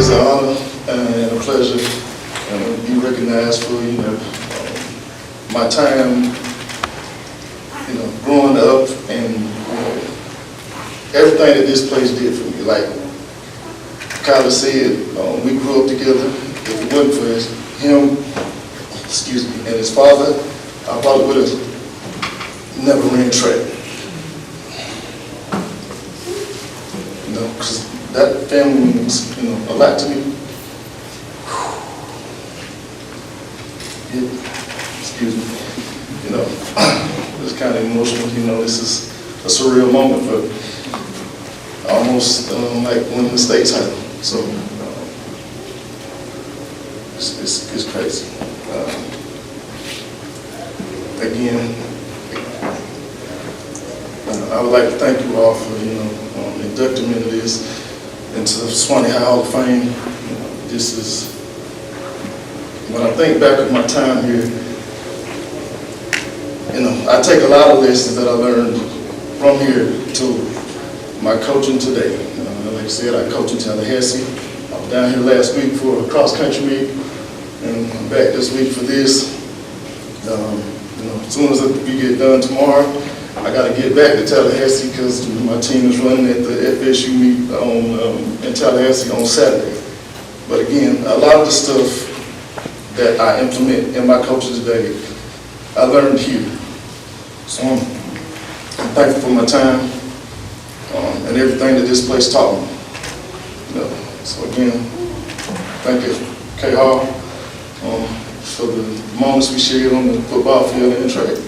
is an honor and a pleasure to be recognized for, my time, growing up and everything that this place did for me. Like Kyler said, we grew up together. If it wasn't for him, and his father, I probably would have never ran track. Because that family means, a lot to me. It's kind of emotional. This is a surreal moment for almost like winning the state title. So it's crazy. Again, I would like to thank you all for inducting me into this, into the Swanee High Hall of Fame. This is, when I think back of my time here, I take a lot of lessons that I learned from here to my coaching today. Like I said, I coach in Tallahassee. I was down here last week for a cross-country meet, and I'm back this week for this. As soon as we get done tomorrow, I got to get back to Tallahassee because my team is running at the FSU meet in Tallahassee on Saturday. But again, a lot of the stuff that I implement in my coaching today, I learned here. So I'm thankful for my time and everything that this place taught me. So again, thank you, K. Hall, for the moments we shared on the football field and track.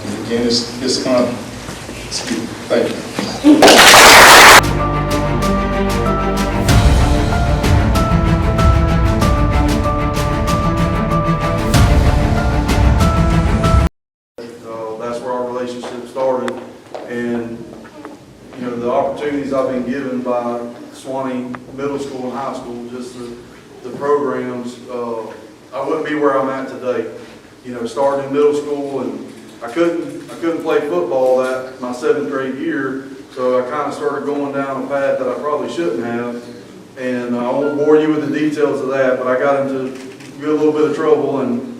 And again, it's an honor. Thank you. Started, and the opportunities I've been given by Swanee Middle School and High School, just the programs, I wouldn't be where I'm at today. Starting in middle school, and I couldn't play football that my 7th grade year, so I kind of started going down a path that I probably shouldn't have. And I won't bore you with the details of that, but I got into a little bit of trouble and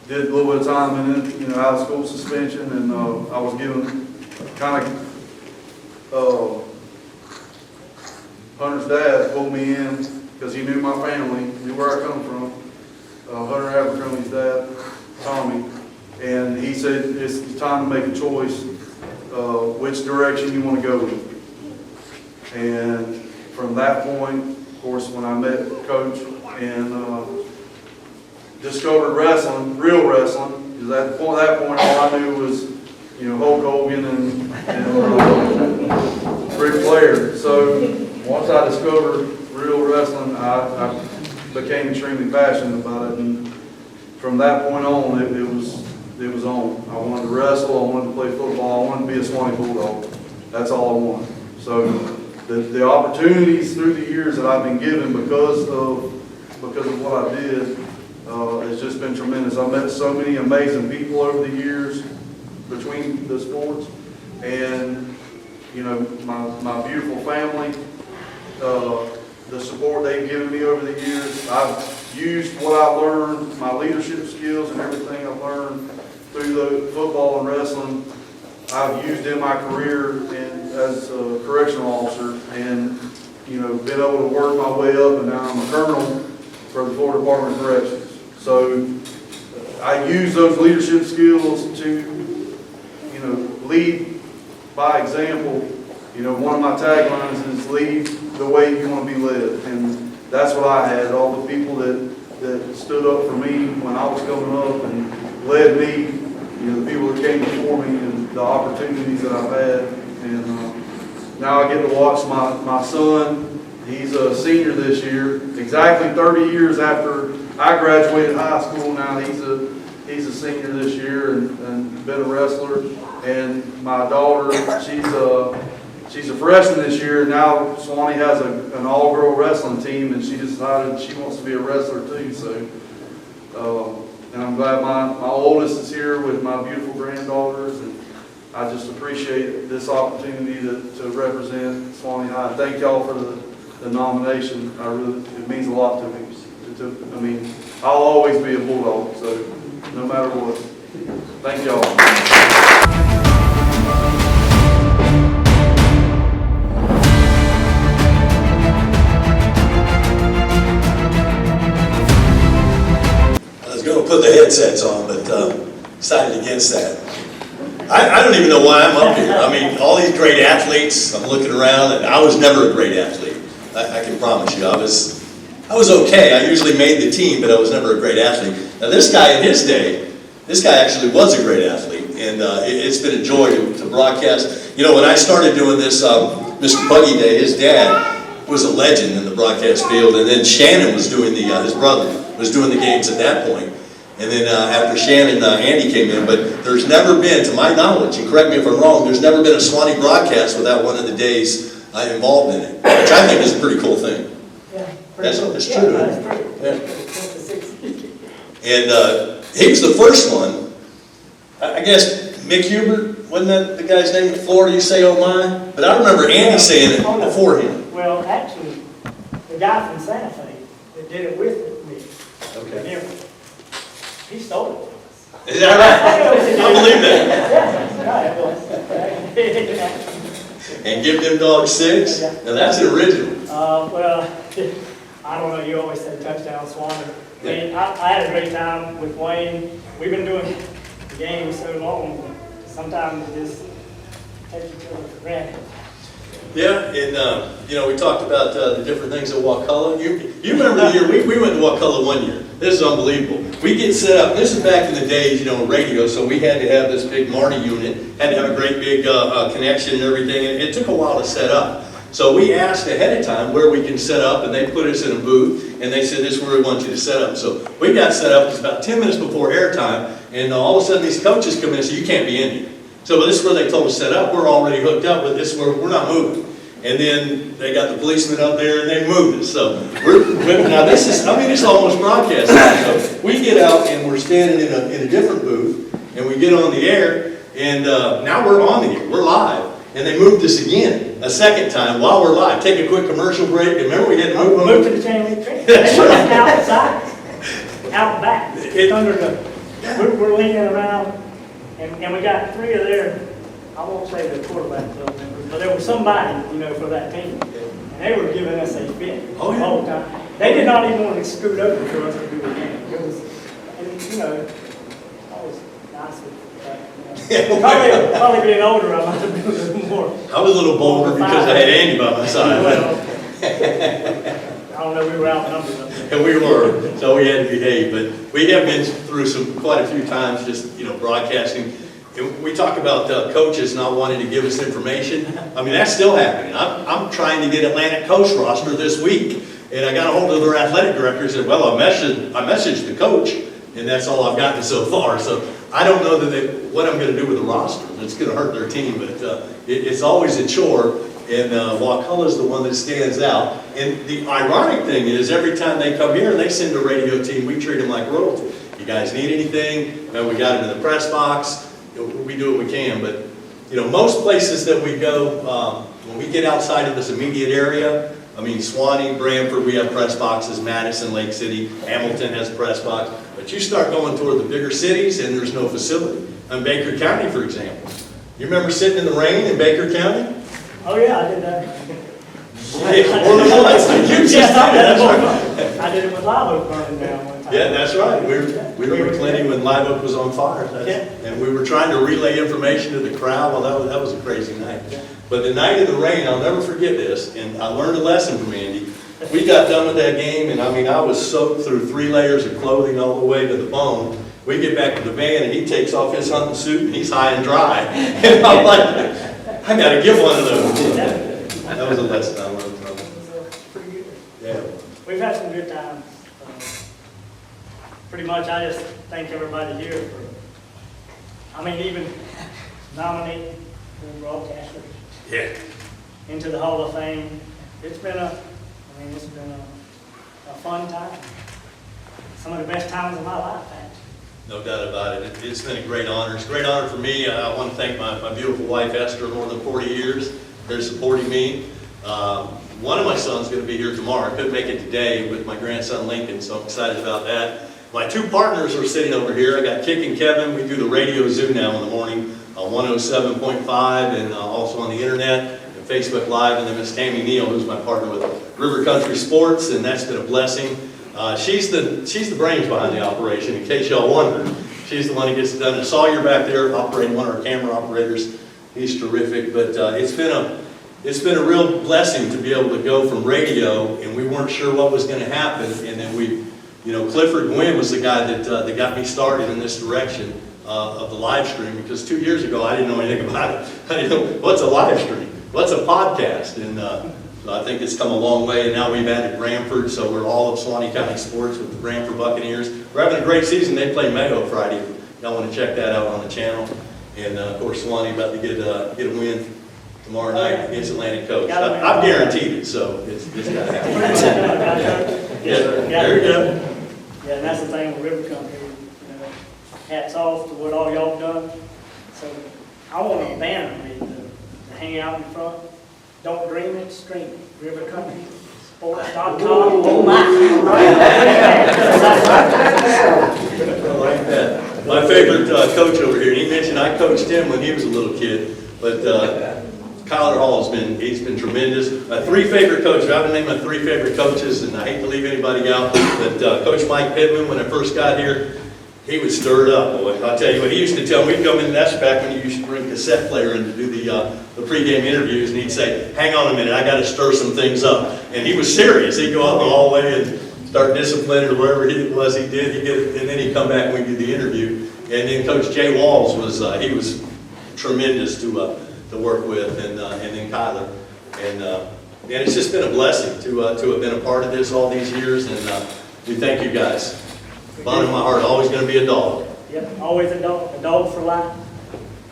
did a little bit of time and then, out of school suspension, and I was given kind of, Hunter's dad pulled me in because he knew my family, knew where I come from. Hunter Abercrombie's dad, Tommy, and he said it's time to make a choice, which direction you want to go with. And from that point, of course, when I met Coach and discovered wrestling, real wrestling, because at that point all I knew was, Hulk Hogan and Ric Flair. So once I discovered real wrestling, I became extremely passionate about it, and from that point on, it was on. I wanted to wrestle, I wanted to play football, I wanted to be a Swanee Bulldog. That's all I wanted. So the opportunities through the years that I've been given because of what I did, it's just been tremendous. I've met so many amazing people over the years between the sports, and my beautiful family, the support they've given me over the years. I've used what I've learned, my leadership skills and everything I've learned through the football and wrestling, I've used in my career as a correctional officer, and been able to work my way up, and now I'm a colonel for the Florida Department of Corrections. So I use those leadership skills to, lead by example. One of my taglines is lead the way you want to be led. And that's what I had. All the people that stood up for me when I was coming up and led me, the people that came before me and the opportunities that I've had. And now I get to watch my son. He's a senior this year, exactly 30 years after I graduated high school. Now he's a senior this year and been a wrestler. And my daughter, she's a freshman this year. Now Swanee has an all-girl wrestling team, and she decided she wants to be a wrestler too. So, and I'm glad my oldest is here with my beautiful granddaughters, and I just appreciate this opportunity to represent Swanee High. Thank y'all for the nomination. It means a lot to me. I mean, I'll always be a Bulldog, so no matter what. Thank y'all. I was going to put the headsets on, but decided against that. I don't even know why I'm up here. I mean, all these great athletes, I'm looking around, and I was never a great athlete. I can promise you. I was okay. I usually made the team, but I was never a great athlete. Now, this guy in his day, this guy actually was a great athlete, and it's been a joy to broadcast. You know, when I started doing this, Mr. Buggy Day, his dad was a legend in the broadcast field, and then Shannon was doing his brother was doing the games at that point. And then after Shannon, Andy came in, but there's never been, to my knowledge, and correct me if I'm wrong, there's never been a Swanee broadcast without one of the days involved in it, which I think is a pretty cool thing. Yeah, That's cool. true. Yeah, that's true. Yeah. And he was the first one. I guess Mick Hubert, wasn't that the guy's name in Florida? You say, oh my? But I remember Andy saying it before him. Well, actually, the guy from Santa Fe that did it with me, Okay. he stole it from us. Is that right? I believe that. Yeah, that's right. And give them dogs 6? Now that's the original. Well, I don't know, you always say touchdown Swanee. I mean, I had a great time with Wayne. We've been doing the game so long, sometimes it just takes each other for granted. Yeah, and you know, we talked about the different things at Wakulla. You remember the year, we went to Wakulla one year. This is unbelievable. We get set up, this is back in the days, you know, radio, so we had to have this big Marty unit, had to have a great big connection and everything, and it took a while to set up. So we asked ahead of time where we can set up, and they put us in a booth, and they said, this is where we want you to set up. So we got set up, it was about 10 minutes before airtime, and all of a sudden these coaches come in and say, you can't be in here. So this is where they told us to set up, we're already hooked up, but this is where we're not moving. And then they got the policemen up there and they moved us. So now this is, I mean, it's almost broadcast. So we get out and we're standing in a different booth, and we get on the air, and now we're on the air, we're live. And they moved us again, a second time, while we're live. Take a quick commercial break, and remember we had to move Move to the chain link fence. They put us outside, out back, under the, we're leaning around, and we got 3 of their, I won't say the quarterback club members, but there was somebody, you know, for that team. And they were giving us a fit the whole time. They did not even want to scoot over for us to do the game. It was, and, you know, I was nice with that. Probably being older, I might have been a little more. I was a little bolder because I had Andy by my side. Well, I don't know, we were outnumbered up there. And we were, so we had to behave. But we have been through quite a few times just, you know, broadcasting. We talk about coaches not wanting to give us information. I mean, that's still happening. I'm trying to get Atlantic Coast roster this week, and I got a hold of their athletic director and said, well, I messaged the coach, and that's all I've gotten so far. So I don't know what I'm going to do with the roster. It's going to hurt their team, but it's always a chore, and Wakulla is the one that stands out. And the ironic thing is, every time they come here and they send a radio team, we treat them like royalty. You guys need anything? We got them in the press box. We do what we can, but you know, most places that we go, when we get outside of this immediate area, I mean, Swanee, Branford, we have press boxes, Madison, Lake City, Hamilton has a press box, but you start going toward the bigger cities and there's no facility. In Baker County, for example. You remember sitting in the rain in Baker County? Oh yeah, I did that. More than once. I did it with Live Oak burning down one time. Yeah, that's right. We were in Clinton when Live Oak was on fire. And we were trying to relay information to the crowd. Well, that was a crazy night. But the night of the rain, I'll never forget this, and I learned a lesson from Andy. We got done with that game, and I mean, I was soaked through 3 layers of clothing all the way to the bone. We get back to the van, and he takes off his hunting suit, and he's high and dry. And I'm like, I got to give one of those. That was a lesson I learned from him. Pretty good. Yeah. We've had some good times. Pretty much, I just thank everybody here for, I mean, even nominating the broadcasters into the Hall of Fame. It's been a fun time. Some of the best times of my life, actually. No doubt about it. It's been a great honor. It's a great honor for me. I want to thank my beautiful wife, Esther, more than 40 years. They're supporting me. One of my sons is going to be here tomorrow. I couldn't make it today with my grandson, Lincoln, so I'm excited about that. My two partners are sitting over here. I got Kick and Kevin. We do the radio Zoo now in the morning, 107.5, and also on the internet and Facebook Live. And then Miss Tammy Neal, who's my partner with River Country Sports, and that's been a blessing. She's the brains behind the operation, in case y'all wondered. She's the one who gets it done. And Sawyer back there operating, one of our camera operators. He's terrific. But it's been a real blessing to be able to go from radio, and we weren't sure what was going to happen, and then Clifford Gwynn was the guy that got me started in this direction of the live stream, because 2 years ago I didn't know anything about it. I didn't know what's a live stream, what's a podcast, and so I think it's come a long way. And now we've added Bramford, so we're all of Suwannee County sports with the Bramford Buccaneers. We're having a great season. They play Mayo Friday. Y'all want to check that out on the channel. And of course, Suwannee about to get a win tomorrow night against Atlantic Coast. I've guaranteed it, so it's got to happen. Yeah, There you go. Yeah, and that's the thing with River Country. Hats off to what all y'all done. So I want a banner made to hang out in front. Don't dream it, stream it. River Country Sports.com. Oh my! I like that. My favorite coach over here. He mentioned I coached him when he was a little kid, but Kyler Hall he's been tremendous. My three favorite coaches, I haven't named my three favorite coaches, and I hate to leave anybody out, but Coach Mike Pittman, when I first got here, he would stir it up, boy. I'll tell you what he used to tell me. We'd come in, that's back when you used to bring a cassette player in to do the pregame interviews, and he'd say, hang on a minute, I got to stir some things up. And he was serious. He'd go out in the hallway and start disciplining or whatever it was he did, and then he'd come back when we did the interview. And then Coach Jay Walls he was tremendous to work with, and then Kyler. And it's just been a blessing to have been a part of this all these years, and we thank you guys. Bottom of my heart, always going to be a dog. Yep, always a dog for life.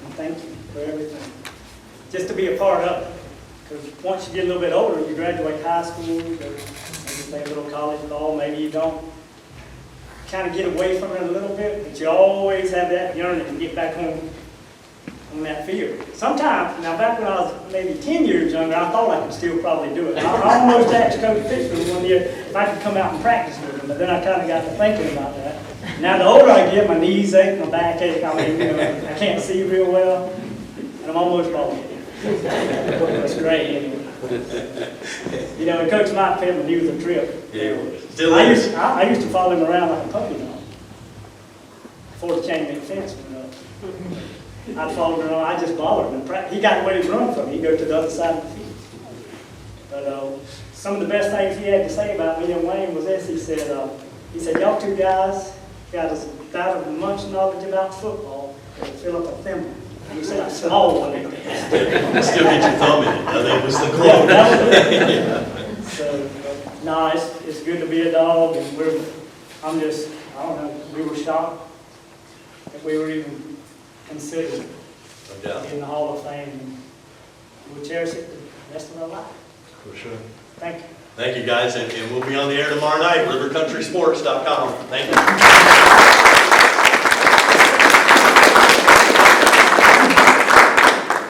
And thank you for everything. Just to be a part of it. Because once you get a little bit older, you graduate high school, you go maybe play a little college ball, maybe you don't. Kind of get away from it a little bit, but you always have that yearning to get back home on that field. Sometimes, now back when I was maybe 10 years younger, I thought I could still probably do it. I almost asked Coach Fishman one year if I could come out and practice with him, but then I kind of got to thinking about that. Now the older I get, my knees ache, my back ache, I can't see real well, and I'm almost bald. That's great anyway. And Coach Mike Pittman, he was a trip. Yeah, I used to follow him around like a puppy dog before the chain link fence went up. I'd follow him around. I just bothered him. He got away to run from me. He'd go to the other side of the field. But some of the best things he had to say about me and Wayne was this. He said, y'all two guys got as much knowledge about football as fill up a thimble. And he said, I'm small one. Still get your thumb in it. I think it was the quote. Yeah. So, no, it's good to be a dog, and I don't know, we were shocked that we were even considered in the Hall of Fame, and we'll cherish it the rest of our life. For sure. Thank you. Thank you, guys, and we'll be on the air tomorrow night, rivercountrysports.com. Thank you.